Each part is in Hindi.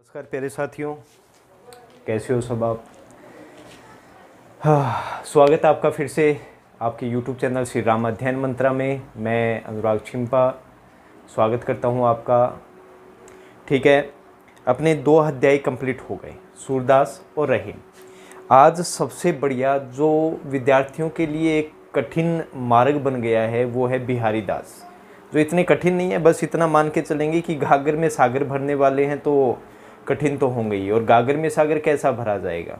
नमस्कार प्यारे साथियों, कैसे हो सब आप। स्वागत है आपका फिर से आपके YouTube चैनल श्री राम अध्ययन मंत्रा में। मैं अनुराग छिंपा स्वागत करता हूं आपका। ठीक है, अपने 2 अध्याय कंप्लीट हो गए, सूरदास और रहीम। आज सबसे बढ़िया जो विद्यार्थियों के लिए एक कठिन मार्ग बन गया है वो है बिहारी दास, जो इतने कठिन नहीं है। बस इतना मान के चलेंगे कि घाघर में सागर भरने वाले हैं तो कठिन तो होंगे ही। और गागर में सागर कैसा भरा जाएगा।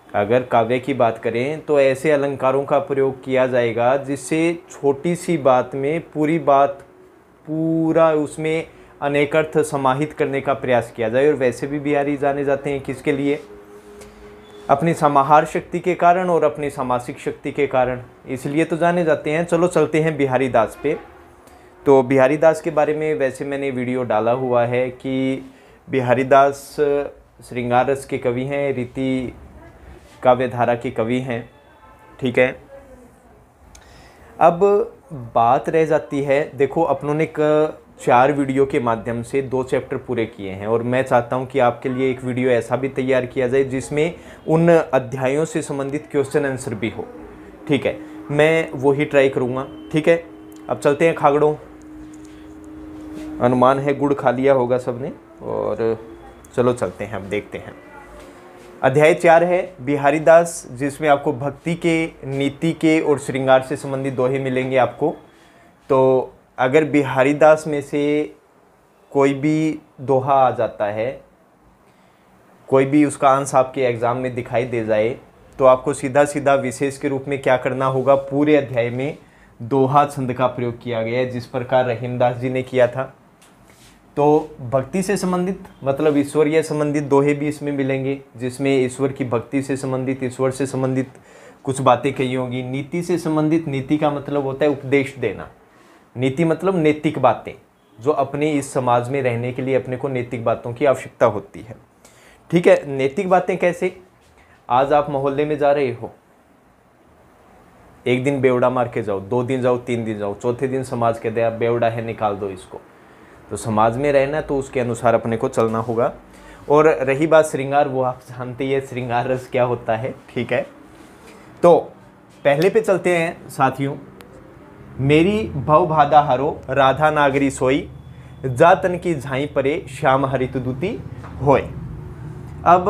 अगर काव्य की बात करें तो ऐसे अलंकारों का प्रयोग किया जाएगा जिससे छोटी सी बात में पूरा उसमें अनेक अर्थ समाहित करने का प्रयास किया जाए। और वैसे भी बिहारी जाने जाते हैं किसके लिए? अपनी समाहार शक्ति के कारण और अपनी सामासिक शक्ति के कारण, इसलिए तो जाने जाते हैं। चलो चलते हैं बिहारी दास पे। तो बिहारी दास के बारे में वैसे मैंने वीडियो डाला हुआ है कि बिहारी दास श्रृंगार रस के कवि हैं, रीति काव्यधारा के कवि हैं। ठीक है, अब बात रह जाती है, देखो अपनों ने 4 वीडियो के माध्यम से 2 चैप्टर पूरे किए हैं और मैं चाहता हूं कि आपके लिए एक वीडियो ऐसा भी तैयार किया जाए जिसमें उन अध्यायों से संबंधित क्वेश्चन आंसर भी हो। ठीक है, मैं वही ट्राई करूँगा। ठीक है, अब चलते हैं खागड़ों। अनुमान है गुड़ खा लिया होगा सबने, और चलो चलते हैं, अब देखते हैं। अध्याय 4 है बिहारी दास, जिसमें आपको भक्ति के, नीति के और श्रृंगार से संबंधित दोहे मिलेंगे आपको। तो अगर बिहारी दास में से कोई भी दोहा आ जाता है, कोई भी उसका अंश आपके एग्जाम में दिखाई दे जाए, तो आपको सीधा सीधा विशेष के रूप में क्या करना होगा, पूरे अध्याय में दोहा छंद का प्रयोग किया गया है, जिस प्रकार रहीमदास जी ने किया था। तो भक्ति से संबंधित मतलब ईश्वरीय संबंधित दोहे भी इसमें मिलेंगे, जिसमें ईश्वर की भक्ति से संबंधित, ईश्वर से संबंधित कुछ बातें कही होंगी। नीति से संबंधित, नीति का मतलब होता है उपदेश देना। नीति मतलब नैतिक बातें, जो अपने इस समाज में रहने के लिए अपने को नैतिक बातों की आवश्यकता होती है। ठीक है, नैतिक बातें कैसे? आज आप मोहल्ले में जा रहे हो, एक दिन बेवड़ा मार के जाओ, 2 दिन जाओ, 3 दिन जाओ, चौथे दिन समाज कह दे बेवड़ा है निकाल दो इसको। तो समाज में रहना तो उसके अनुसार अपने को चलना होगा। और रही बात श्रृंगार, वो आप जानते ही है श्रृंगार रस क्या होता है। ठीक है, तो पहले पे चलते हैं साथियों। मेरी भव भादा हरो राधा नागरी सोई, जातन की झाई परे श्याम हरित दूती होय। अब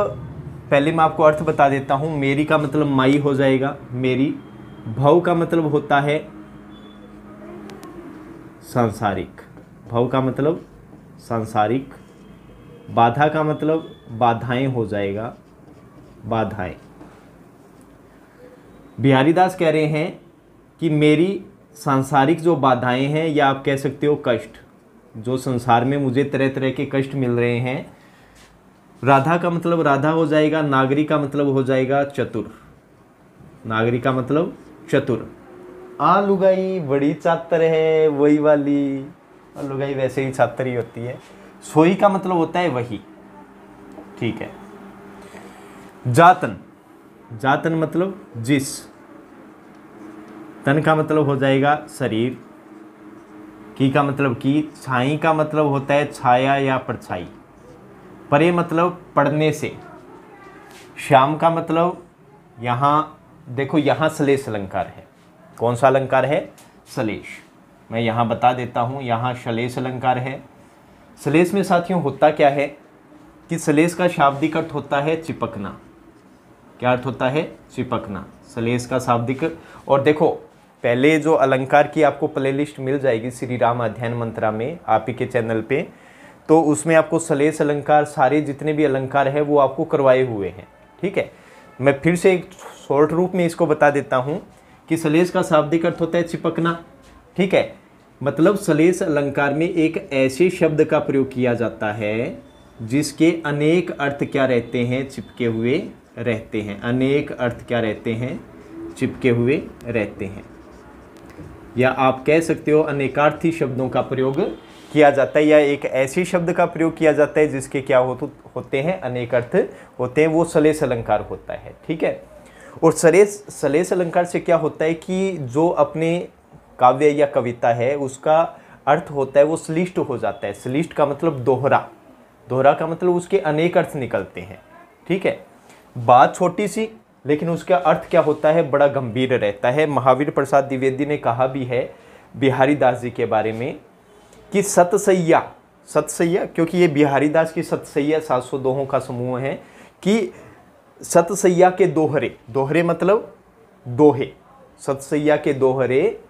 पहले मैं आपको अर्थ बता देता हूँ। मेरी का मतलब माई हो जाएगा, मेरी। भव का मतलब होता है सांसारिक, भव का मतलब सांसारिक। बाधा का मतलब बाधाएं हो जाएगा, बाधाएं। बिहारी दास कह रहे हैं कि मेरी सांसारिक जो बाधाएं हैं, या आप कह सकते हो कष्ट, जो संसार में मुझे तरह तरह के कष्ट मिल रहे हैं। राधा का मतलब राधा हो जाएगा, नागरी का मतलब हो जाएगा चतुर, नागरी का मतलब चतुर। लुगाई बड़ी चातर है, वही वाली। लुगाई वैसे ही छात्र ही होती है। सोई का मतलब होता है वही। ठीक है, जातन, जातन मतलब जिस। तन का मतलब हो जाएगा शरीर, की का मतलब की। छाई का मतलब होता है छाया या परछाई। परे मतलब पढ़ने से। श्याम का मतलब, यहाँ देखो यहाँ श्लेष अलंकार है। कौन सा अलंकार है? श्लेष। मैं यहाँ बता देता हूँ, यहाँ श्लेष अलंकार है। श्लेष में साथियों होता क्या है कि श्लेष का शाब्दिक अर्थ होता है चिपकना। क्या अर्थ होता है? चिपकना, श्लेष का शाब्दिक। और देखो पहले जो अलंकार की आपको प्लेलिस्ट मिल जाएगी श्री राम अध्ययन मंत्रा में, आप ही के चैनल पे, तो उसमें आपको श्लेष अलंकार, सारे जितने भी अलंकार है वो आपको करवाए हुए हैं। ठीक है, मैं फिर से एक शॉर्ट रूप में इसको बता देता हूँ कि श्लेष का शाब्दिक अर्थ होता है चिपकना। ठीक है, मतलब श्लेष अलंकार में एक ऐसे शब्द का प्रयोग किया जाता है जिसके अनेक अर्थ क्या रहते हैं? चिपके हुए रहते हैं। अनेक अर्थ क्या रहते हैं? चिपके हुए रहते हैं। या आप कह सकते हो अनेकार्थी शब्दों का प्रयोग किया जाता है, या एक ऐसे शब्द का प्रयोग किया जाता है जिसके क्या होते हैं? अनेक अर्थ होते हैं। वो श्लेष अलंकार होता है। ठीक है, और श्लेष अलंकार से क्या होता है कि जो अपने काव्य या कविता है उसका अर्थ होता है वो श्लिष्ट हो जाता है। श्लिष्ट का मतलब दोहरा, दोहरा का मतलब उसके अनेक अर्थ निकलते हैं। ठीक है, बात छोटी सी लेकिन उसका अर्थ क्या होता है, बड़ा गंभीर रहता है। महावीर प्रसाद द्विवेदी ने कहा भी है बिहारी दास जी के बारे में कि सतसैया, सतसैया क्योंकि ये बिहारी दास की सतसैया 700 दोहों का समूह है, कि सतसैया के दोहरे, दोहरे मतलब दोहे, सतसैया के दोहरे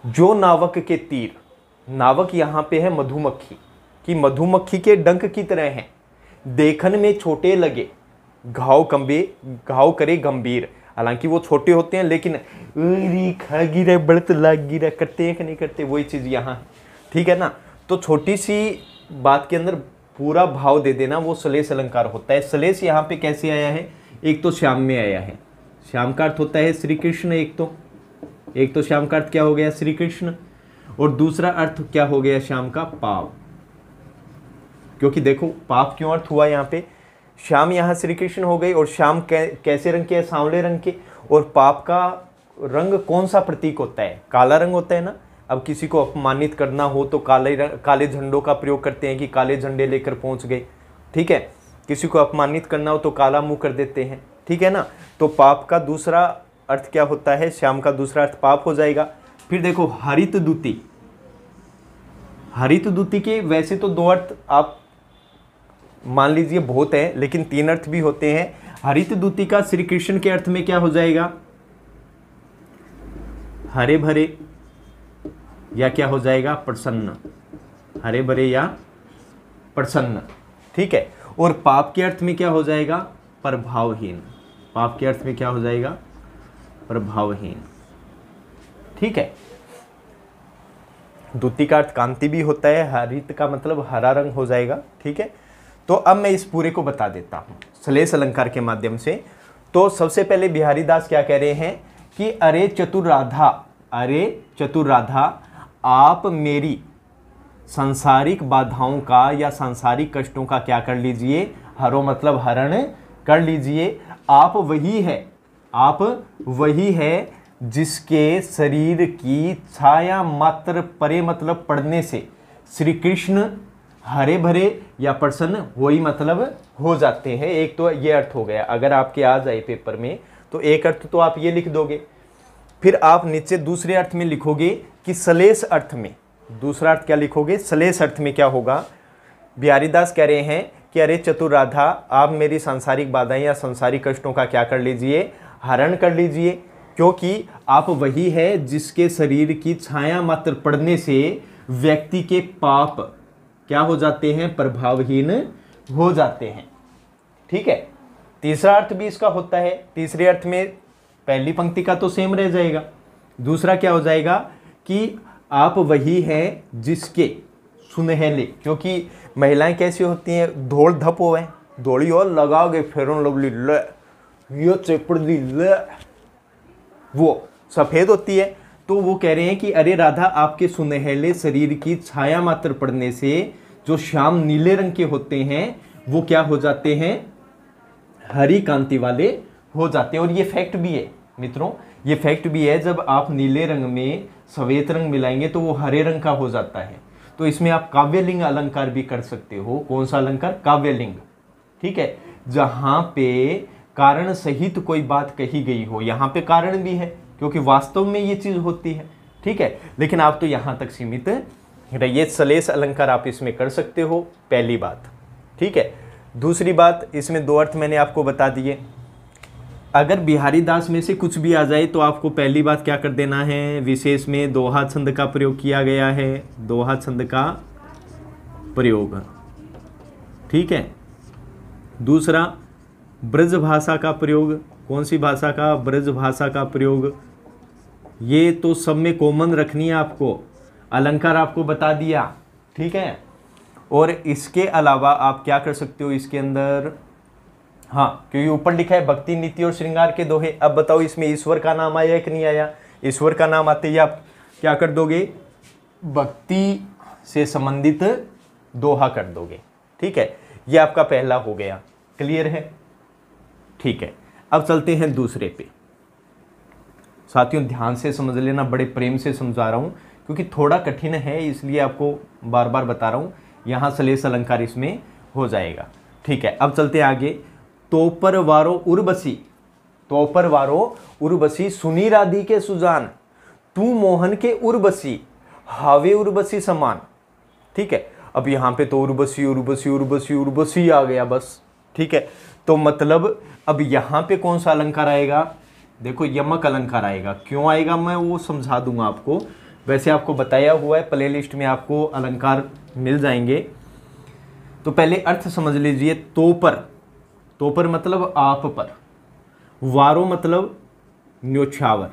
जो नावक के तीर, नावक यहाँ पे है मधुमक्खी, कि मधुमक्खी के डंक की तरह हैं, देखन में छोटे लगे घाव करे गंभीर। हालांकि वो छोटे होते हैं लेकिन खा गिरा बड़त लाग गिरा करते हैं कि नहीं करते, वही चीज़ यहाँ है। ठीक है ना, तो छोटी सी बात के अंदर पूरा भाव दे देना वो सलेस अलंकार होता है। सलेस यहाँ पे कैसे आया है, एक तो श्याम में आया है, श्याम का अर्थ होता है श्री कृष्ण, एक तो श्याम का अर्थ क्या हो गया, श्री कृष्ण, और दूसरा अर्थ क्या हो गया श्याम का, पाप। क्योंकि देखो पाप क्यों अर्थ हुआ यहाँ पे, श्याम यहाँ श्री कृष्ण हो गई, और श्याम कैसे रंग के है, सांवले रंग के, और पाप का रंग कौन सा प्रतीक होता है, काला रंग होता है ना। अब किसी को अपमानित करना हो तो काले झंडों का प्रयोग करते हैं कि काले झंडे लेकर पहुंच गए। ठीक है, किसी को अपमानित करना हो तो काला मुंह कर देते हैं। ठीक है ना, तो पाप का दूसरा अर्थ क्या होता है, श्याम का दूसरा अर्थ पाप हो जाएगा। फिर देखो हरित दूती, हरित दूती के वैसे तो दो अर्थ आप मान लीजिए बहुत है, लेकिन 3 अर्थ भी होते हैं। हरित दूती का श्री कृष्ण के अर्थ में क्या हो जाएगा, हरे भरे, या क्या हो जाएगा, प्रसन्न, हरे भरे या प्रसन्न। ठीक है, और पाप के अर्थ में क्या हो जाएगा, प्रभावहीन, पाप के अर्थ में क्या हो जाएगा, प्रभावहीन। ठीक है, दूती का अर्थ कांति भी होता है, हरित का मतलब हरा रंग हो जाएगा। ठीक है, तो अब मैं इस पूरे को बता देता हूं सलेस अलंकार के माध्यम से। तो सबसे पहले बिहारी दास क्या कह रहे हैं कि अरे चतुर राधा, अरे चतुर राधा, आप मेरी सांसारिक बाधाओं का या सांसारिक कष्टों का क्या कर लीजिए, हरो मतलब हरण कर लीजिए। आप वही है जिसके शरीर की छाया मात्र परे मतलब पड़ने से श्री कृष्ण हरे भरे या प्रसन्न वही मतलब हो जाते हैं। एक तो ये अर्थ हो गया, अगर आपके आ जाए पेपर में तो एक अर्थ तो आप ये लिख दोगे, फिर आप नीचे दूसरे अर्थ में लिखोगे कि सलेस अर्थ में, दूसरा अर्थ क्या लिखोगे, सलेस अर्थ में क्या होगा। बिहारी दास कह रहे हैं कि अरे चतुर राधा, आप मेरी सांसारिक बाधाएं या सांसारिक कष्टों का क्या कर लीजिए, हरण कर लीजिए, क्योंकि आप वही है जिसके शरीर की छाया मात्र पड़ने से व्यक्ति के पाप क्या हो जाते हैं, प्रभावहीन हो जाते हैं। ठीक है, तीसरा अर्थ भी इसका होता है। तीसरे अर्थ में पहली पंक्ति का तो सेम रह जाएगा, दूसरा क्या हो जाएगा कि आप वही हैं जिसके सुनहले, क्योंकि महिलाएं कैसी होती हैं, धोल धप हो है, धोड़ी और लगाओगे फेरन लवली ले, ये चेपड़ दी ले, वो सफेद होती है। तो वो कह रहे हैं कि अरे राधा, आपके सुनहले शरीर की छाया मात्र पड़ने से जो श्याम नीले रंग के होते हैं वो क्या हो जाते हैं, हरी कांति वाले हो जाते हैं। और ये फैक्ट भी है मित्रों, ये फैक्ट भी है, जब आप नीले रंग में सफेद रंग मिलाएंगे तो वो हरे रंग का हो जाता है। तो इसमें आप काव्यलिंग अलंकार भी कर सकते हो। कौन सा अलंकार, काव्यलिंग। ठीक है, जहां पे कारण सहित कोई बात कही गई हो, यहाँ पे कारण भी है क्योंकि वास्तव में ये चीज होती है। ठीक है, लेकिन आप तो यहां तक सीमित रहिए। सलेस अलंकार आप इसमें कर सकते हो, पहली बात। ठीक है, दूसरी बात, इसमें 2 अर्थ मैंने आपको बता दिए। अगर बिहारी दास में से कुछ भी आ जाए तो आपको पहली बात क्या कर देना है, विशेष में दोहा छंद का प्रयोग किया गया है, दोहा छंद का प्रयोग। ठीक है, दूसरा ब्रज भाषा का प्रयोग। कौन सी भाषा का, ब्रज भाषा का प्रयोग। ये तो सब में कॉमन रखनी है आपको, अलंकार आपको बता दिया। ठीक है, और इसके अलावा आप क्या कर सकते हो इसके अंदर, हाँ, क्योंकि ऊपर लिखा है भक्ति नीति और श्रृंगार के दोहे। अब बताओ इसमें ईश्वर का नाम आया कि नहीं आया। ईश्वर का नाम आते ही आप क्या कर दोगे, भक्ति से संबंधित दोहा कर दोगे। ठीक है, ये आपका पहला हो गया, क्लियर है। ठीक है, अब चलते हैं दूसरे पे। साथियों ध्यान से समझ लेना, बड़े प्रेम से समझा रहा हूं क्योंकि थोड़ा कठिन है, इसलिए आपको बार बार बता रहा हूं। यहाँ सलेस अलंकार इसमें हो जाएगा। ठीक है, अब चलते आगे। तोपर वारो उर्वशी, तोपर वारो उर्वशी सुनी राधी के सुजान, तू मोहन के उर्वशी हावे उर्वशी समान। ठीक है, अब यहाँ पे तो उर्वशी उर्वशी उर्वशी उर्वशी आ गया बस। ठीक है, तो मतलब अब यहाँ पे कौन सा अलंकार आएगा? देखो यमक अलंकार आएगा। क्यों आएगा मैं वो समझा दूंगा आपको, वैसे आपको बताया हुआ है, प्लेलिस्ट में आपको अलंकार मिल जाएंगे। तो पहले अर्थ समझ लीजिए। तोपर, तोपर मतलब आप पर, वारो मतलब न्योछावर,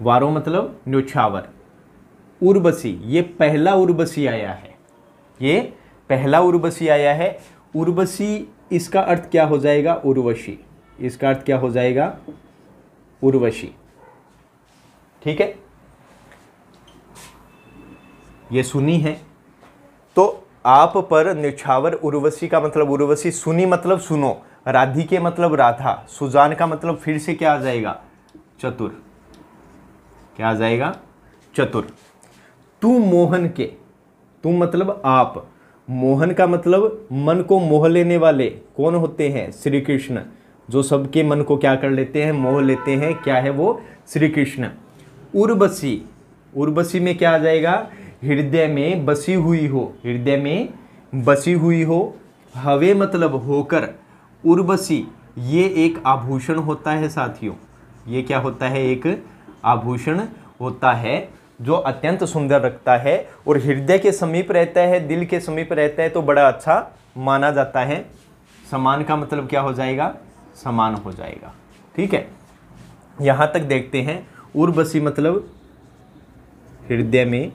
वारो मतलब न्योछावर, उर्वशी ये पहला उर्वशी आया है, ये पहला उर्वशी आया है। उर्वशी इसका अर्थ क्या हो जाएगा? उर्वशी, इसका अर्थ क्या हो जाएगा? उर्वशी। ठीक है, ये सुनी है। तो आप पर न्योछावर, उर्वशी का मतलब उर्वशी, सुनी मतलब सुनो, राधिके मतलब राधा, सुजान का मतलब फिर से क्या आ जाएगा? चतुर। क्या आ जाएगा? चतुर। तू मोहन के, तू मतलब आप, मोहन का मतलब मन को मोह लेने वाले कौन होते हैं? श्री कृष्ण, जो सबके मन को क्या कर लेते हैं? मोह लेते हैं। क्या है वो? श्री कृष्ण। उर्वशी, उर्वशी में क्या आ जाएगा? हृदय में बसी हुई हो, हृदय में बसी हुई हो। हवे मतलब होकर, उर्वशी ये एक आभूषण होता है साथियों, ये क्या होता है? एक आभूषण होता है जो अत्यंत सुंदर रखता है और हृदय के समीप रहता है, दिल के समीप रहता है तो बड़ा अच्छा माना जाता है। समान का मतलब क्या हो जाएगा? समान हो जाएगा। ठीक है, यहां तक देखते हैं। उर्वशी मतलब हृदय में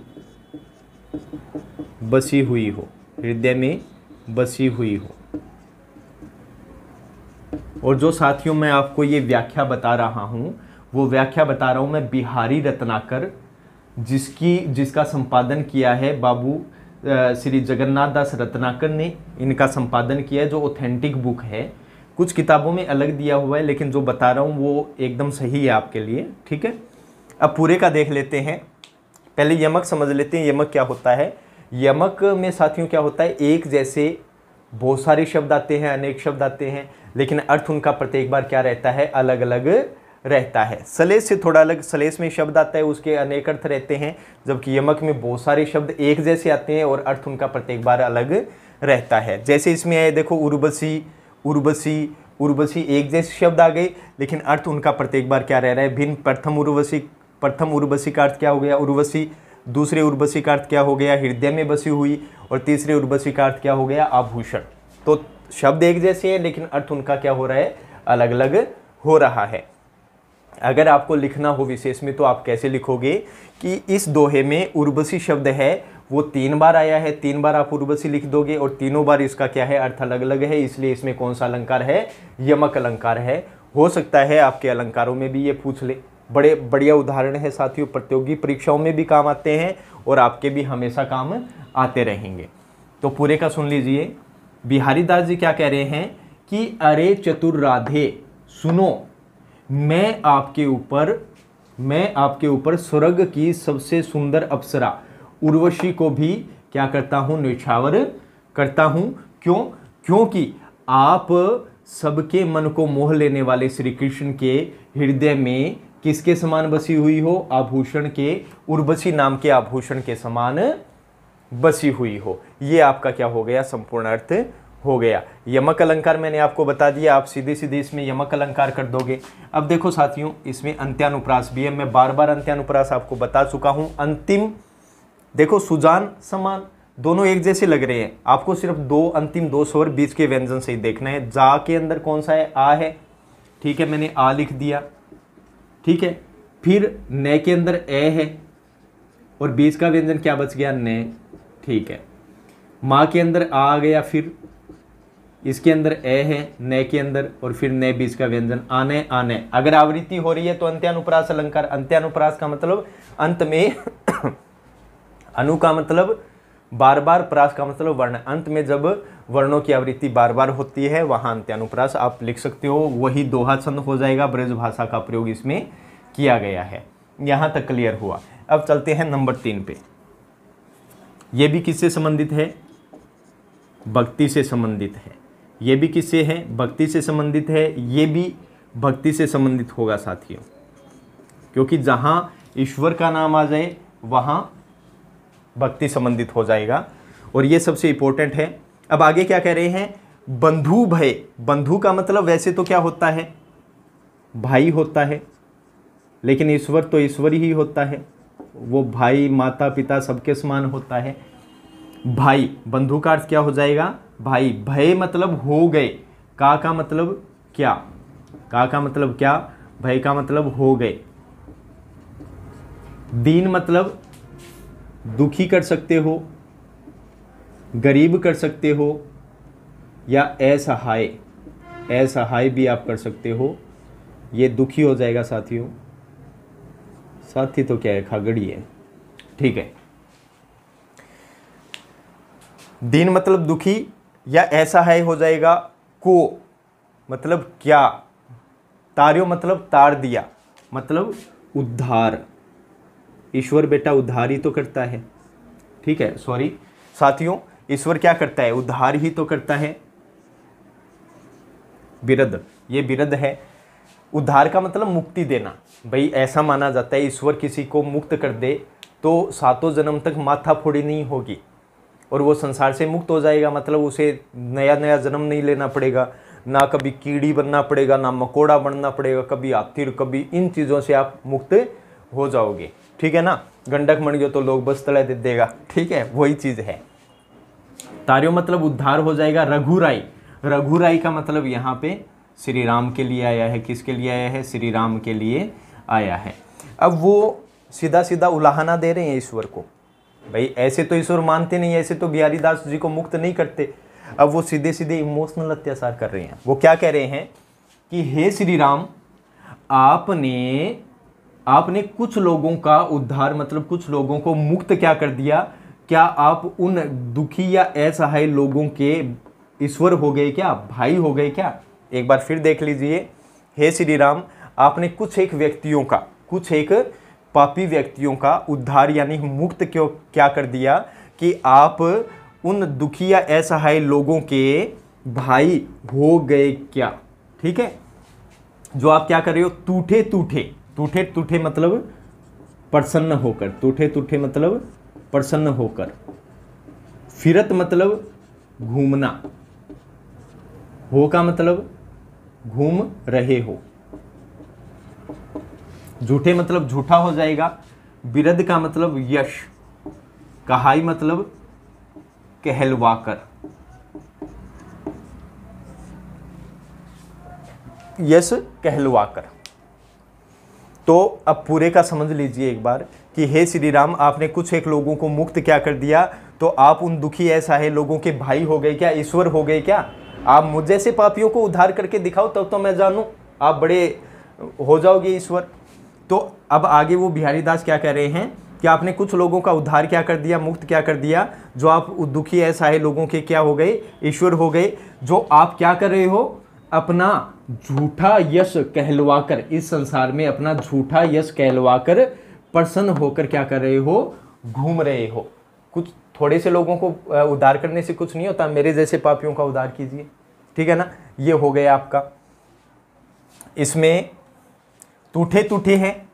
बसी हुई हो, हृदय में बसी हुई हो। और जो साथियों मैं आपको ये व्याख्या बता रहा हूं, वो व्याख्या बता रहा हूं मैं बिहारी रत्नाकर, जिसका संपादन किया है बाबू श्री जगन्नाथ दास रत्नाकर ने, इनका संपादन किया है, जो ऑथेंटिक बुक है। कुछ किताबों में अलग दिया हुआ है, लेकिन जो बता रहा हूँ वो एकदम सही है आपके लिए। ठीक है, अब पूरे का देख लेते हैं। पहले यमक समझ लेते हैं। यमक क्या होता है? यमक में साथियों क्या होता है? एक जैसे बहुत सारे शब्द आते हैं, अनेक शब्द आते हैं, लेकिन अर्थ उनका प्रत्येक बार क्या रहता है? अलग अलग रहता है। सलेस से थोड़ा अलग, सलेस में शब्द आता है उसके अनेक अर्थ रहते हैं, जबकि यमक में बहुत सारे शब्द एक जैसे आते हैं और अर्थ उनका प्रत्येक बार अलग रहता है। जैसे इसमें आए देखो, उर्वशी उर्वशी उर्वशी एक जैसे शब्द आ गए, लेकिन अर्थ उनका प्रत्येक बार क्या रह रहा है? भिन्न। प्रथम उर्वशी का अर्थ क्या हो गया? उर्वशी। दूसरे उर्वशी का अर्थ क्या हो गया? हृदय में बसी हुई। और तीसरे उर्वशी का अर्थ क्या हो गया? आभूषण। तो शब्द एक जैसे हैं, लेकिन अर्थ उनका क्या हो रहा है? अलग अलग हो रहा है। अगर आपको लिखना हो विशेष में तो आप कैसे लिखोगे कि इस दोहे में उर्वशी शब्द है वो 3 बार आया है, 3 बार आप उर्वशी लिख दोगे और तीनों बार इसका क्या है? अर्थ अलग अलग है, इसलिए इसमें कौन सा अलंकार है? यमक अलंकार है। हो सकता है आपके अलंकारों में भी ये पूछ ले। बड़े बढ़िया उदाहरण है साथियों, प्रतियोगी परीक्षाओं में भी काम आते हैं और आपके भी हमेशा काम आते रहेंगे। तो पूरे का सुन लीजिए। बिहारी दास जी क्या कह रहे हैं कि अरे चतुर राधे सुनो, मैं आपके ऊपर स्वर्ग की सबसे सुंदर अप्सरा उर्वशी को भी क्या करता हूं? न्योछावर करता हूं। क्यों? क्योंकि आप सबके मन को मोह लेने वाले श्री कृष्ण के हृदय में किसके समान बसी हुई हो? आभूषण के, उर्वशी नाम के आभूषण के समान बसी हुई हो। ये आपका क्या हो गया? संपूर्ण अर्थ हो गया। यमक अलंकार मैंने आपको बता दिया, आप सीधे सीधे इसमें यमक अलंकार कर दोगे। अब देखो साथियों, इसमें अंत्यानुप्रास भी है। मैं बार बार अंत्यानुप्रास आपको बता चुका हूं। अंतिम देखो, सुजान समान दोनों एक जैसे लग रहे हैं। आपको सिर्फ अंतिम दो स्वर बीच के व्यंजन से ही देखना है। जा के अंदर कौन सा है? आ है। ठीक है, मैंने आ लिख दिया। ठीक है, फिर न के अंदर ए है और बीच का व्यंजन क्या बच गया? न। ठीक है, माँ के अंदर आ गया, फिर इसके अंदर ए है न के अंदर और फिर न बीच का व्यंजन आने आने। अगर आवृत्ति हो रही है तो अंत्यानुप्रास अलंकार। अंत्यानुप्रास का मतलब अंत में अनु का मतलब बार बार, प्रास का मतलब वर्ण। अंत में जब वर्णों की आवृत्ति बार बार होती है वहां अंत्यानुप्रास आप लिख सकते हो। वही दोहा छंद हो जाएगा। ब्रज भाषा का प्रयोग इसमें किया गया है। यहां तक क्लियर हुआ। अब चलते हैं नंबर 3 पे। ये भी किससे संबंधित है? भक्ति से संबंधित है। ये भी किससे है? भक्ति से संबंधित है। ये भी भक्ति से संबंधित होगा साथियों, क्योंकि जहां ईश्वर का नाम आ जाए वहां भक्ति संबंधित हो जाएगा, और ये सबसे इंपॉर्टेंट है। अब आगे क्या कह रहे हैं? बंधु भय। बंधु का मतलब वैसे तो क्या होता है? भाई होता है, लेकिन ईश्वर तो ईश्वर ही होता है, वो भाई माता पिता सबके समान होता है। भाई, बंधु का अर्थ क्या हो जाएगा? भाई। भय मतलब हो गए। का मतलब क्या? का मतलब क्या? भय का मतलब हो गए। दीन मतलब दुखी कर सकते हो, गरीब कर सकते हो, या असहाय। असहाय भी आप कर सकते हो। ये दुखी हो जाएगा साथियों। साथी तो क्या है? खागड़ी है। ठीक है। दीन मतलब दुखी, या असहाय हो जाएगा। को मतलब क्या? तार्यो मतलब तार दिया, मतलब उद्धार। ईश्वर बेटा उद्धार ही तो करता है। ठीक है, सॉरी साथियों, ईश्वर क्या करता है? उद्धार ही तो करता है। बिरद, ये बिरद है। उद्धार का मतलब मुक्ति देना। भाई ऐसा माना जाता है ईश्वर किसी को मुक्त कर दे तो 7 जन्म तक माथा फोड़ी नहीं होगी और वो संसार से मुक्त हो जाएगा। मतलब उसे नया नया जन्म नहीं लेना पड़ेगा, ना कभी कीड़ी बनना पड़ेगा, ना मकोड़ा बनना पड़ेगा, कभी हाथी, कभी इन चीज़ों से आप मुक्त हो जाओगे। ठीक है ना? गंडक मर गयो तो लोग बस तले दे देगा। ठीक है, वही चीज़ है। तार्यो मतलब उद्धार हो जाएगा। रघुराई, रघुराई का मतलब यहाँ पे श्री राम के लिए आया है। किसके लिए आया है? श्री राम के लिए आया है। अब वो सीधा सीधा उलाहना दे रहे हैं ईश्वर को। भाई ऐसे तो ईश्वर मानते नहीं, ऐसे तो बिहारी दास जी को मुक्त नहीं करते। अब वो सीधे सीधे इमोशनल अत्याचार कर रहे हैं। वो क्या कह रहे हैं कि हे श्री राम, आपने कुछ लोगों का उद्धार मतलब कुछ लोगों को मुक्त क्या कर दिया? क्या आप उन दुखी या असहाय लोगों के ईश्वर हो गए क्या? भाई हो गए क्या? एक बार फिर देख लीजिए। हे श्री राम, आपने कुछ एक पापी व्यक्तियों का उद्धार यानी मुक्त क्यों क्या कर दिया कि आप उन दुखी या असहाय लोगों के भाई हो गए क्या? ठीक है, जो आप क्या कर रहे हो? टूठे मतलब प्रसन्न होकर। टूठे मतलब प्रसन्न होकर। फिरत मतलब घूमना। हो का मतलब घूम रहे हो। झूठे मतलब झूठा हो जाएगा। बिरद का मतलब यश। कहाई मतलब कहलवाकर। यश कहलवाकर। तो अब पूरे का समझ लीजिए एक बार कि हे श्री राम, आपने कुछ एक लोगों को मुक्त क्या कर दिया? तो आप उन दुखी असहाय लोगों के भाई हो गए क्या? ईश्वर हो गए क्या? आप मुझ जैसे पापियों को उद्धार करके दिखाओ, तब तो मैं जानूं आप बड़े हो जाओगे ईश्वर। तो अब आगे वो बिहारी दास क्या कह रहे हैं कि आपने कुछ लोगों का उद्धार क्या कर दिया? मुक्त क्या कर दिया? जो आप दुखी असहाय लोगों के क्या हो गए? ईश्वर हो गए। जो आप क्या कर रहे हो? अपना झूठा यश कहलवाकर, इस संसार में अपना झूठा यश कहलवाकर प्रसन्न होकर क्या कर रहे हो? घूम रहे हो। कुछ थोड़े से लोगों को उद्धार करने से कुछ नहीं होता, मेरे जैसे पापियों का उद्धार कीजिए। ठीक है ना? ये हो गया आपका। इसमें टूठे हैं,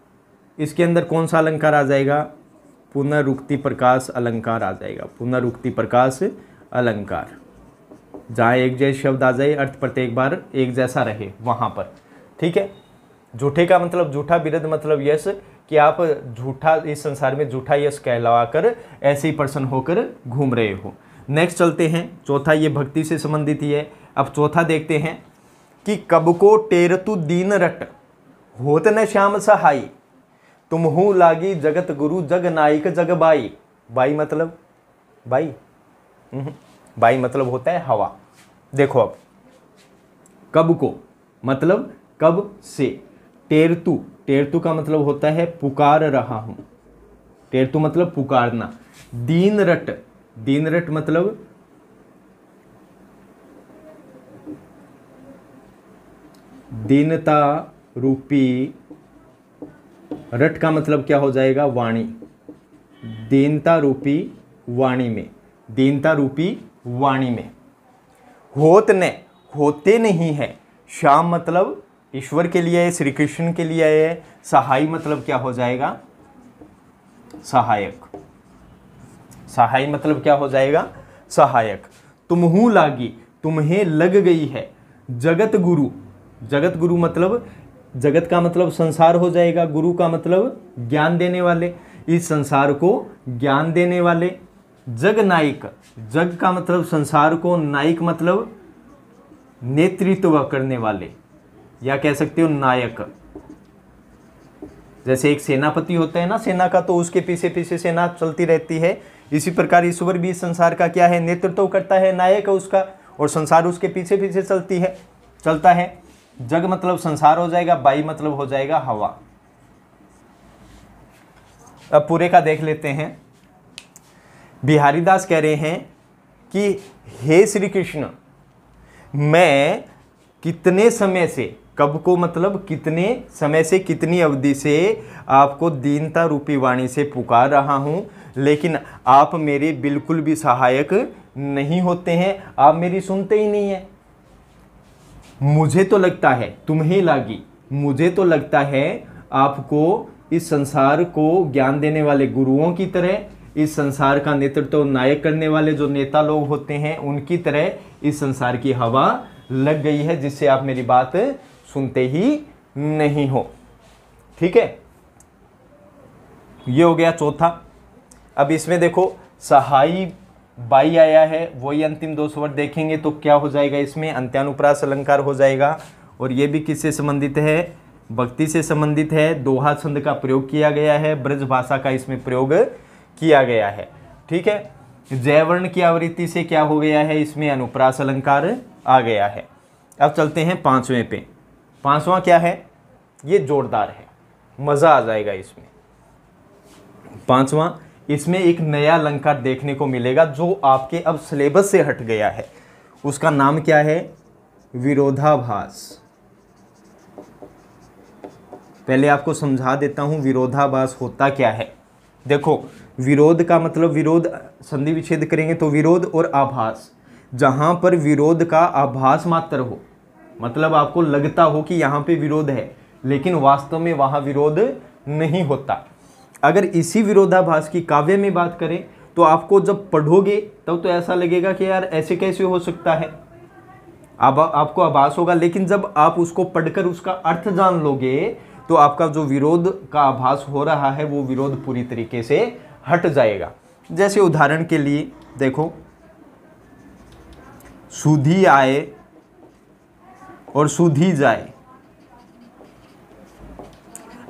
इसके अंदर कौन सा अलंकार आ जाएगा? पुनरुक्ति प्रकाश अलंकार आ जाएगा। पुनरुक्ति प्रकाश अलंकार, जहाँ एक जैसे शब्द आ जाए, अर्थ प्रत्येक बार एक जैसा रहे वहां पर। ठीक है। झूठे का मतलब झूठा, बिरद मतलब यश, कि आप झूठा इस संसार में झूठा यश कहलाकर ऐसे ही प्रसन्न होकर घूम रहे हो। नेक्स्ट चलते हैं। चौथा, ये भक्ति से संबंधित ही है। अब चौथा देखते हैं कि कब को टेरतु दीन रट होत न श्याम सहाई, तुमहु लागी जगत गुरु जग नायक जग बाई। बाई मतलब बाई बाई मतलब होता है हवा। देखो अब कब को मतलब कब से। टेरतु का मतलब होता है पुकार रहा हूं। टेरतु मतलब पुकारना। दीन रट मतलब दीनता रूपी। रट का मतलब क्या हो जाएगा? वाणी। दीनता रूपी वाणी में, दीनता रूपी वाणी में। होत ने, होते नहीं है। श्याम मतलब ईश्वर के लिए है, श्री कृष्ण के लिए है। सहाय मतलब क्या हो जाएगा? सहायक। सहाय मतलब क्या हो जाएगा? सहायक। तुमहू लागी, तुम्हें लग गई है। जगत गुरु, जगत गुरु मतलब जगत का मतलब संसार हो जाएगा, गुरु का मतलब ज्ञान देने वाले, इस संसार को ज्ञान देने वाले। जग नायक, जग का मतलब संसार को, नायक मतलब नेतृत्व करने वाले, या कह सकते हो नायक। जैसे एक सेनापति होता है ना सेना का, तो उसके पीछे पीछे सेना चलती रहती है। इसी प्रकार ईश्वर भी संसार का क्या है? नेतृत्व करता है, नायक है उसका, और संसार उसके पीछे पीछे चलता है। जग मतलब संसार हो जाएगा, बाई मतलब हो जाएगा हवा। अब पूरे का देख लेते हैं। बिहारी दास कह रहे हैं कि हे श्री कृष्ण, मैं कितने समय से, कब को मतलब कितने समय से, कितनी अवधि से आपको दीनता रूपी वाणी से पुकार रहा हूं, लेकिन आप मेरे बिल्कुल भी सहायक नहीं होते हैं, आप मेरी सुनते ही नहीं है। मुझे तो लगता है, तुम्हें लागी, मुझे तो लगता है आपको इस संसार को ज्ञान देने वाले गुरुओं की तरह, इस संसार का नेतृत्व नायक करने वाले जो नेता लोग होते हैं उनकी तरह इस संसार की हवा लग गई है, जिससे आप मेरी बात सुनते ही नहीं हो। ठीक है, ये हो गया चौथा। अब इसमें देखो सहाई बाई आया है, वही अंतिम दो स्वर देखेंगे तो क्या हो जाएगा? इसमें अंत्यानुप्रास अलंकार हो जाएगा। और ये भी किससे संबंधित है? भक्ति से संबंधित है। दोहा छंद का प्रयोग किया गया है, ब्रज भाषा का इसमें प्रयोग किया गया है। ठीक है, जयवर्ण की आवृत्ति से क्या हो गया है? इसमें अनुप्रास अलंकार आ गया है। अब चलते हैं पांचवें पे। पांचवा क्या है? ये जोरदार है, मजा आ जाएगा इसमें। पांचवा, इसमें एक नया अलंकार देखने को मिलेगा जो आपके अब सिलेबस से हट गया है। उसका नाम क्या है? विरोधाभास। पहले आपको समझा देता हूं विरोधाभास होता क्या है। देखो, विरोध का मतलब, विरोध संधि विच्छेद करेंगे तो विरोध और आभास, जहां पर विरोध का आभास मात्र हो, मतलब आपको लगता हो कि यहां पे विरोध है लेकिन वास्तव में वहां विरोध नहीं होता। अगर इसी विरोधाभास की काव्य में बात करें तो आपको जब पढ़ोगे तब तो ऐसा लगेगा कि यार ऐसे कैसे हो सकता है, अब आपको आभास होगा। लेकिन जब आप उसको पढ़कर उसका अर्थ जान लोगे तो आपका जो विरोध का आभास हो रहा है वो विरोध पूरी तरीके से हट जाएगा। जैसे उदाहरण के लिए देखो, सुधी आए और सुधी जाए,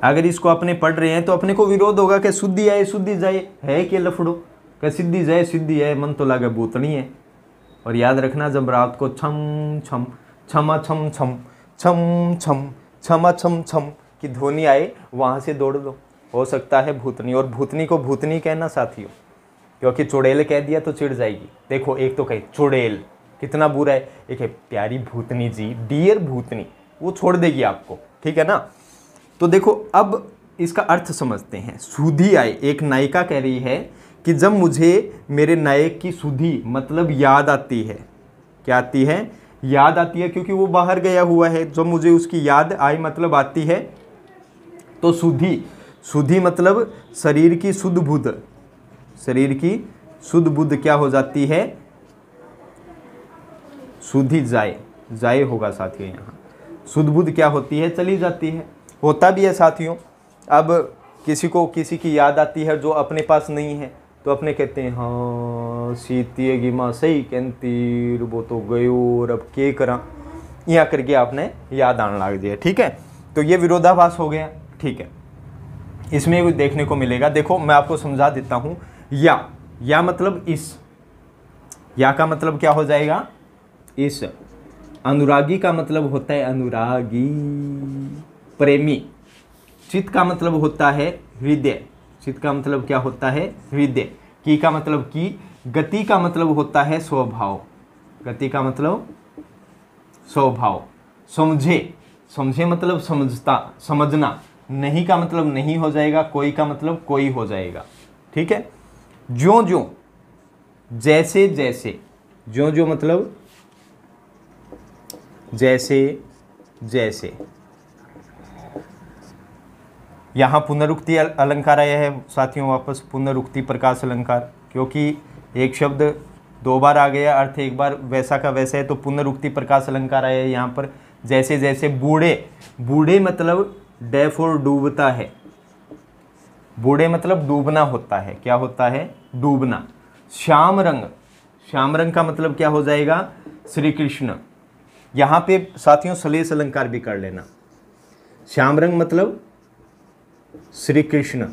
अगर इसको अपने पढ़ रहे हैं तो अपने को विरोध होगा कि शुद्धि आए शुद्धि जाए, है कि लफड़ो, कि सिद्धि जाए सिद्धि आए, मन तो लागे भूतनी है। और याद रखना, जब रात को छम छम छमा छम छम छम छम छमा छम छम की ध्वनि आए, वहां से दौड़ लो, हो सकता है भूतनी। और भूतनी को भूतनी कहना साथियों, क्योंकि चुड़ैल कह दिया तो चिढ़ जाएगी। देखो, एक तो कहे चुड़ैल, कितना बुरा है, एक है प्यारी भूतनी जी, डियर भूतनी, वो छोड़ देगी आपको। ठीक है ना? तो देखो, अब इसका अर्थ समझते हैं। सुधी आए, एक नायिका कह रही है कि जब मुझे मेरे नायक की सुधी मतलब याद आती है, क्या आती है? याद आती है, क्योंकि वो बाहर गया हुआ है। जब मुझे उसकी याद आई मतलब आती है, तो सुधी, सुधी मतलब शरीर की शुद्ध बुद्ध, शरीर की शुद्ध बुद्ध क्या हो जाती है? सुधी जाए, जाए होगा साथियों, यहाँ शुद्ध बुद्ध क्या होती है? चली जाती है। होता भी है साथियों। अब किसी को किसी की याद आती है जो अपने पास नहीं है, तो अपने कहते हैं हाँ सीती गिमा सही कहती, वो तो गयो और अब के करा, यहाँ करके आपने याद आने लग जाए। ठीक है, तो ये विरोधाभास हो गया। ठीक है, इसमें भी देखने को मिलेगा। देखो, मैं आपको समझा देता हूँ। या मतलब इस, या का मतलब क्या हो जाएगा? इस। अनुरागी का मतलब होता है अनुरागी, प्रेमी। चित्त का मतलब होता है हृदय, चित्त का मतलब क्या होता है? हृदय। की का मतलब की। गति का मतलब होता है स्वभाव, गति का मतलब स्वभाव। समझे, समझे मतलब समझता, समझना। नहीं का मतलब नहीं हो जाएगा, कोई का मतलब कोई हो जाएगा। ठीक है, ज्यों ज्यों, जैसे जैसे, जो जो मतलब जैसे जैसे। यहाँ पुनरुक्ति अलंकार आया है साथियों, वापस पुनरुक्ति प्रकाश अलंकार, क्योंकि एक शब्द दो बार आ गया, अर्थ एक बार वैसा का वैसा है, तो पुनरुक्ति प्रकाश अलंकार आया है यहाँ पर। जैसे जैसे बूढ़े, बूढ़े मतलब डेफ और डूबता है, बूढ़े मतलब डूबना होता है, क्या होता है, डूबना। श्याम रंग, श्याम रंग का मतलब क्या हो जाएगा, श्री कृष्ण। यहाँ पे साथियों सलेस अलंकार भी कर लेना। श्याम रंग मतलब श्री कृष्ण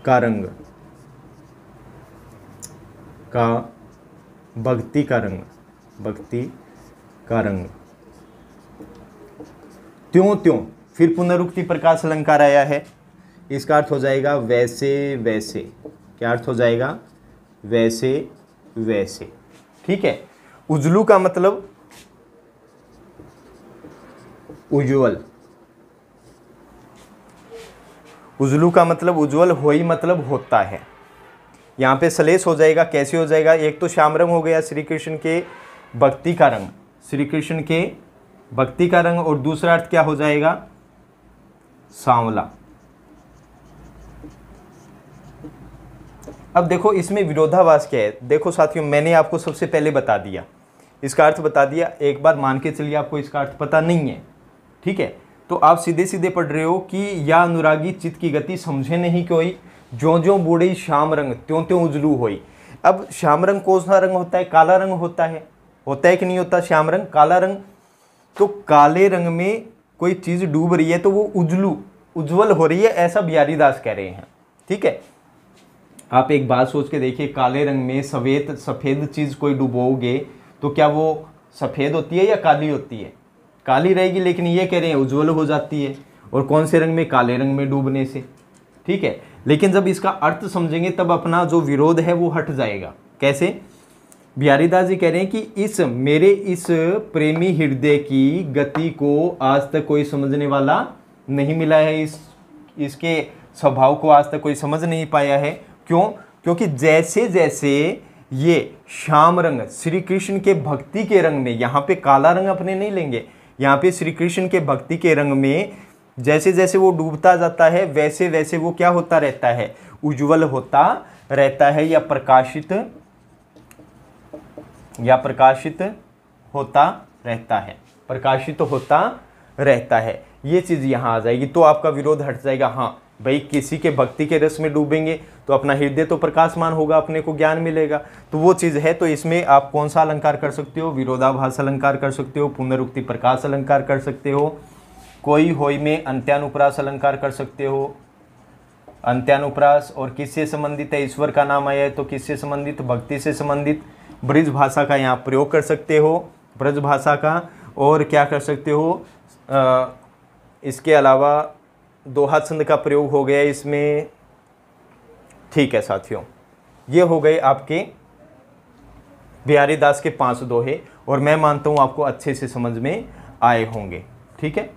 का रंग, का भक्ति का रंग, भक्ति का रंग। त्यों त्यों, फिर पुनरुक्ति प्रकाश अलंकार आया है, इसका अर्थ हो जाएगा वैसे वैसे। क्या अर्थ हो जाएगा, वैसे वैसे। ठीक है। उज्जलू का मतलब उज्ज्वल, उज्जलू का मतलब उज्ज्वल, होई मतलब होता है। यहाँ पे सलेस हो जाएगा, कैसे हो जाएगा, एक तो श्याम रंग हो गया श्री कृष्ण के भक्ति का रंग, श्री कृष्ण के भक्ति का रंग, और दूसरा अर्थ क्या हो जाएगा, सांवला। अब देखो इसमें विरोधाभास क्या है, देखो साथियों मैंने आपको सबसे पहले बता दिया, इसका अर्थ बता दिया, एक बार मान के चलिए आपको इसका अर्थ पता नहीं है, ठीक है, तो आप सीधे सीधे पढ़ रहे हो कि या अनुरागी चित्त की गति समझे नहीं कोई, ज्यों ज्यों बूढ़ी श्याम रंग त्यों त्यों उजलू होई। अब श्याम रंग कौन सा रंग होता है, काला रंग होता है कि नहीं होता श्याम रंग, काला रंग। तो काले रंग में कोई चीज़ डूब रही है तो वो उजलू, उज्जवल हो रही है, ऐसा बिहारी दास कह रहे हैं। ठीक है, आप एक बात सोच के देखिए, काले रंग में सफ़ेद चीज़ कोई डुबोगे तो क्या वो सफ़ेद होती है या काली होती है, काली रहेगी, लेकिन ये कह रहे हैं उज्जवल हो जाती है। और कौन से रंग में, काले रंग में डूबने से। ठीक है, लेकिन जब इसका अर्थ समझेंगे तब अपना जो विरोध है वो हट जाएगा। कैसे, बिहारी दास जी कह रहे हैं कि इस मेरे इस प्रेमी हृदय की गति को आज तक कोई समझने वाला नहीं मिला है, इसके स्वभाव को आज तक कोई समझ नहीं पाया है। क्यों, क्योंकि जैसे जैसे ये श्याम रंग श्री कृष्ण के भक्ति के रंग में, यहाँ पे काला रंग अपने नहीं लेंगे, यहाँ पे श्री कृष्ण के भक्ति के रंग में जैसे जैसे वो डूबता जाता है वैसे वैसे वो क्या होता रहता है, उज्जवल होता रहता है, या प्रकाशित होता रहता है, प्रकाशित होता रहता है। ये चीज़ यहाँ आ जाएगी तो आपका विरोध हट जाएगा। हाँ भाई, किसी के भक्ति के रस में डूबेंगे तो अपना हृदय तो प्रकाशमान होगा, अपने को ज्ञान मिलेगा, तो वो चीज़ है। तो इसमें आप कौन सा अलंकार कर सकते हो, विरोधाभास अलंकार कर सकते हो, पुनरुक्ति प्रकाश अलंकार कर सकते हो, कोई होई में अंत्यानुप्रास अलंकार कर सकते हो। अंत्यानुप्रास और किससे संबंधित है, ईश्वर का नाम आया है तो किससे संबंधित, भक्ति से संबंधित। ब्रज भाषा का यहाँ प्रयोग कर सकते हो, ब्रज भाषा का। और क्या कर सकते हो, इसके अलावा दोहा छंद का प्रयोग हो गया इसमें। ठीक है साथियों, ये हो गए आपके बिहारी दास के 5 दोहे, और मैं मानता हूँ आपको अच्छे से समझ में आए होंगे। ठीक है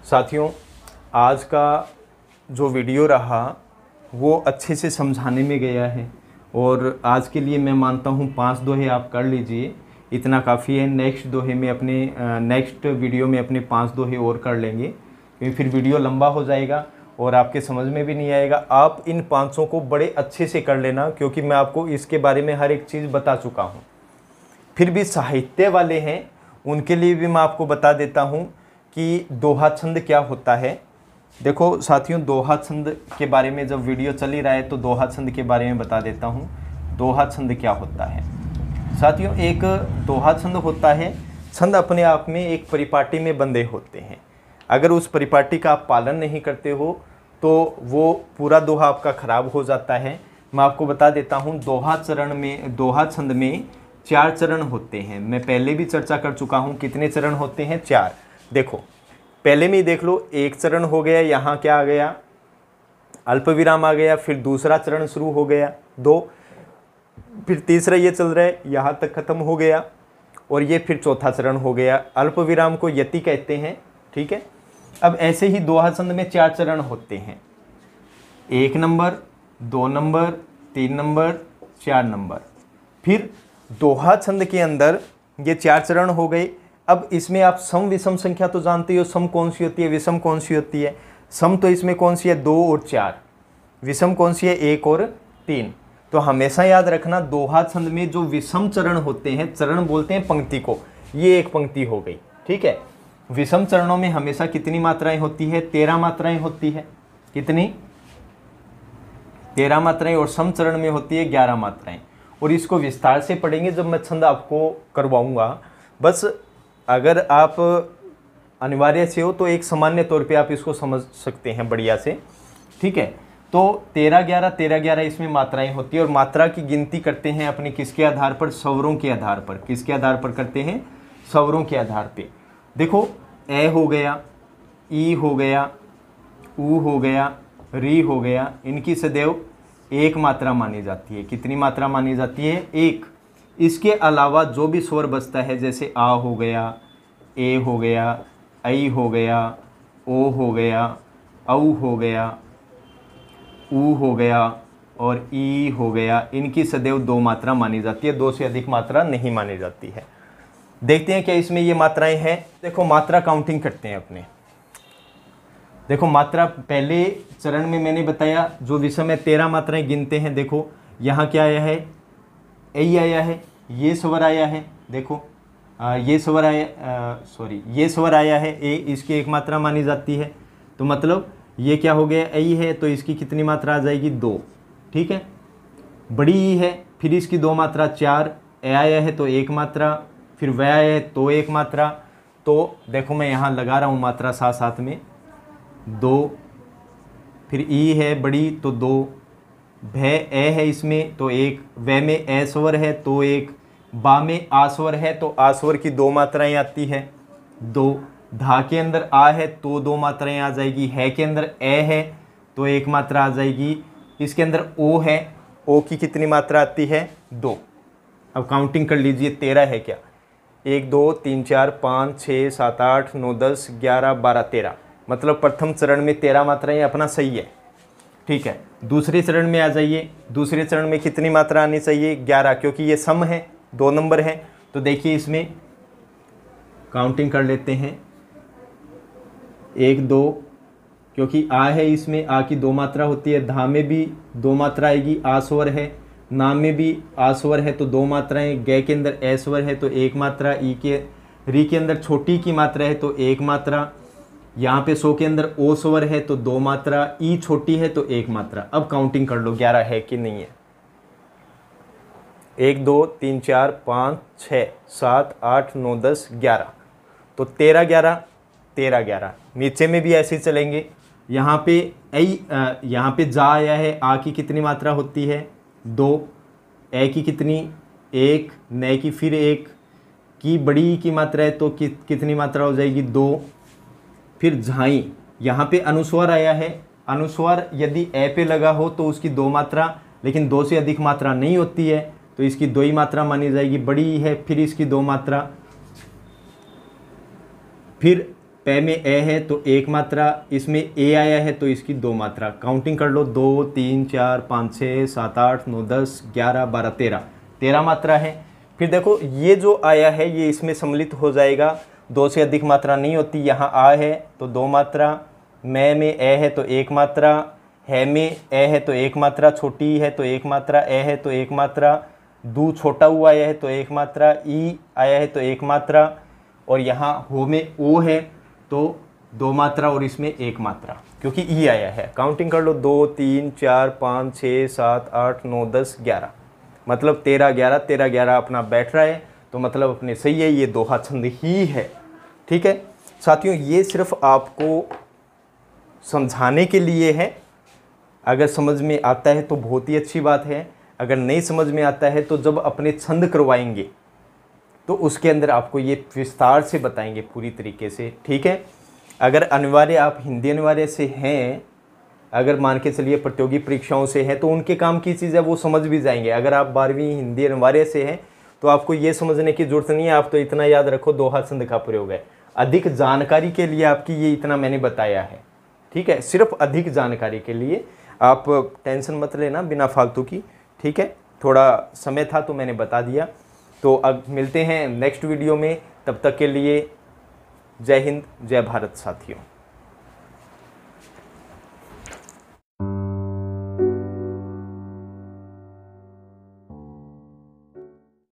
साथियों, आज का जो वीडियो रहा वो अच्छे से समझाने में गया है, और आज के लिए मैं मानता हूँ 5 दोहे आप कर लीजिए, इतना काफ़ी है। नेक्स्ट वीडियो में अपने 5 दोहे और कर लेंगे, क्योंकि फिर वीडियो लंबा हो जाएगा और आपके समझ में भी नहीं आएगा। आप इन 500 को बड़े अच्छे से कर लेना, क्योंकि मैं आपको इसके बारे में हर एक चीज़ बता चुका हूँ। फिर भी साहित्य वाले हैं उनके लिए भी मैं आपको बता देता हूँ कि दोहा छंद क्या होता है। देखो साथियों, दोहा छंद के बारे में जब वीडियो चल ही रहा है तो दोहा छंद के बारे में बता देता हूँ। दोहा छंद क्या होता है साथियों, एक दोहा छंद होता है, छंद अपने आप में एक परिपाटी में बंधे होते हैं। अगर उस परिपाटी का आप पालन नहीं करते हो तो वो पूरा दोहा आपका खराब हो जाता है। मैं आपको बता देता हूँ, दोहा छंद में 4 चरण होते हैं। मैं पहले भी चर्चा कर चुका हूँ, कितने चरण होते हैं, 4। देखो पहले में ही देख लो, एक चरण हो गया, यहाँ क्या आ गया, अल्प विराम आ गया, फिर दूसरा चरण शुरू हो गया 2, फिर तीसरा ये चल रहा है, यहाँ तक खत्म हो गया, और ये फिर चौथा चरण हो गया। अल्प विराम को यति कहते हैं। ठीक है, अब ऐसे ही दोहा छंद में 4 चरण होते हैं। 1 नंबर, 2 नंबर, 3 नंबर, 4 नंबर। फिर दोहा छंद के अंदर ये 4 चरण हो गए। अब इसमें आप सम विषम संख्या तो जानते हो, सम कौन सी होती है, विषम कौन सी होती है। सम तो इसमें कौन सी है, 2 और 4। विषम कौन सी है, 1 और 3। तो हमेशा याद रखना दोहा छंद में जो विषम चरण होते हैं, चरण बोलते हैं पंक्ति को, ये एक पंक्ति हो गई, ठीक है। विषम चरणों में हमेशा कितनी मात्राएं होती है, 13 मात्राएं होती है। कितनी, 13 मात्राएं। और सम चरण में होती है 11 मात्राएं। और इसको विस्तार से पढ़ेंगे जब मैं छंद आपको करवाऊंगा। बस अगर आप अनिवार्य से हो तो एक सामान्य तौर पे आप इसको समझ सकते हैं बढ़िया से, ठीक है। तो 13 11 13 11 इसमें मात्राएं होती है। और मात्रा की गिनती करते हैं अपने किसके आधार पर, स्वरों के आधार पर। किसके आधार पर करते हैं, स्वरों के आधार पे। देखो ए हो गया, ई हो गया, ऊ हो गया, री हो गया, इनकी सदैव एक मात्रा मानी जाती है। कितनी मात्रा मानी जाती है, एक। इसके अलावा जो भी स्वर बचता है, जैसे आ हो गया, ए हो गया, ऐ हो गया, ओ हो गया, औ हो गया, ऊ हो गया और ई हो गया, इनकी सदैव 2 मात्रा मानी जाती है। 2 से अधिक मात्रा नहीं मानी जाती है। देखते हैं क्या इसमें ये मात्राएं हैं। देखो मात्रा काउंटिंग करते हैं अपने। देखो मात्रा पहले चरण में मैंने बताया जो विषम है 13 मात्राएं गिनते हैं। देखो यहाँ क्या आया है, ऐ आया है, ये स्वर आया है। देखो ये स्वर आया, ये स्वर आया है ए, इसकी एक मात्रा मानी जाती है। तो मतलब ये क्या हो गया, ऐ है, तो इसकी कितनी मात्रा आ जाएगी, 2, ठीक है। बड़ी ई है, फिर इसकी 2 मात्रा, 4। ए आया है तो 1 मात्रा, फिर वह आया है तो 1 मात्रा। तो देखो मैं यहाँ लगा रहा हूँ मात्रा साथ साथ में, 2। फिर ई है बड़ी तो 2, भ ए है इसमें तो 1, व में ए स्वर है तो 1, बा में आ स्वर है तो आ स्वर की 2 मात्राएं आती है, 2। धा के अंदर आ है तो 2 मात्राएं आ जाएगी, है के अंदर ए है तो 1 मात्रा आ जाएगी, इसके अंदर ओ है, ओ की कितनी मात्रा आती है, 2। अब काउंटिंग कर लीजिए 13 है क्या, 1 2 3 4 5 6 7 8 9 10 11 12 13। मतलब प्रथम चरण में 13 मात्राएं अपना सही है, ठीक है। दूसरे चरण में आ जाइए। दूसरे चरण में कितनी मात्रा आनी चाहिए, 11, क्योंकि ये सम है, 2 नंबर है। तो देखिए इसमें काउंटिंग कर लेते हैं, 1 2, क्योंकि आ है इसमें, आ की 2 मात्रा होती है। धा में भी 2 मात्रा आएगी, आ स्वर है। नाम में भी आ स्वर है तो 2 मात्राएं। गे के अंदर ए स्वर है तो 1 मात्रा। ई के री के अंदर छोटी की मात्रा है तो 1 मात्रा। यहाँ पे सो के अंदर ओ स्वर है तो 2 मात्रा। ई छोटी है तो 1 मात्रा। अब काउंटिंग कर लो 11 है कि नहीं है। 1 2 3 4 5 6 7 8 9 10 11। तो 13 11 13 11। नीचे में भी ऐसे चलेंगे। यहाँ पे यहाँ पे जा आया है, आ की कितनी मात्रा होती है, 2। ए की कितनी, 1। न की फिर 1। की बड़ी की मात्रा है तो कितनी मात्रा हो जाएगी, 2। फिर झाई, यहाँ पे अनुस्वार आया है। अनुस्वार यदि ए पे लगा हो तो उसकी 2 मात्रा, लेकिन 2 से अधिक मात्रा नहीं होती है तो इसकी 2 ही मात्रा मानी जाएगी। बड़ी है, फिर इसकी 2 मात्रा। फिर पे में ए है तो 1 मात्रा, इसमें ए आया है तो इसकी 2 मात्रा। काउंटिंग कर लो, 2 3 4 5 6 7 8 9 10 11 12 13। 13 मात्रा है। फिर देखो ये जो आया है ये इसमें सम्मिलित हो जाएगा। 2 से अधिक मात्रा नहीं होती। यहाँ आ है तो 2 मात्रा, मैं में ए है तो 1 मात्रा, है में ए है तो 1 मात्रा, छोटी है तो 1 मात्रा, ए है तो 1 मात्रा, दू छोटा हुआ आया है तो 1 मात्रा, ई आया है तो 1 मात्रा, और यहाँ हो में ओ है तो 2 मात्रा और इसमें 1 मात्रा, क्योंकि ई आया है। काउंटिंग कर लो, 2 3 4 5 6 7 8 9 10 11। मतलब 13 11 13 11 अपना बैठ रहा है तो मतलब अपने सही है, ये दोहा छंद ही है, ठीक है साथियों। ये सिर्फ आपको समझाने के लिए है। अगर समझ में आता है तो बहुत ही अच्छी बात है, अगर नहीं समझ में आता है तो जब अपने छंद करवाएंगे तो उसके अंदर आपको ये विस्तार से बताएंगे पूरी तरीके से, ठीक है। अगर अनिवार्य आप हिंदी अनिवार्य से हैं, अगर मान के चलिए प्रतियोगी परीक्षाओं से हैं, तो उनके काम की चीज़ है वो समझ भी जाएंगे। अगर आप 12वीं हिंदी अनिवार्य से हैं तो आपको ये समझने की जरूरत नहीं है, आप तो इतना याद रखो दोहा छंद का प्रयोग है। अधिक जानकारी के लिए आपकी ये इतना मैंने बताया है, ठीक है, सिर्फ अधिक जानकारी के लिए। आप टेंशन मत लेना बिना फालतू की, ठीक है। थोड़ा समय था तो मैंने बता दिया। तो अब मिलते हैं नेक्स्ट वीडियो में, तब तक के लिए जय हिंद जय भारत साथियों।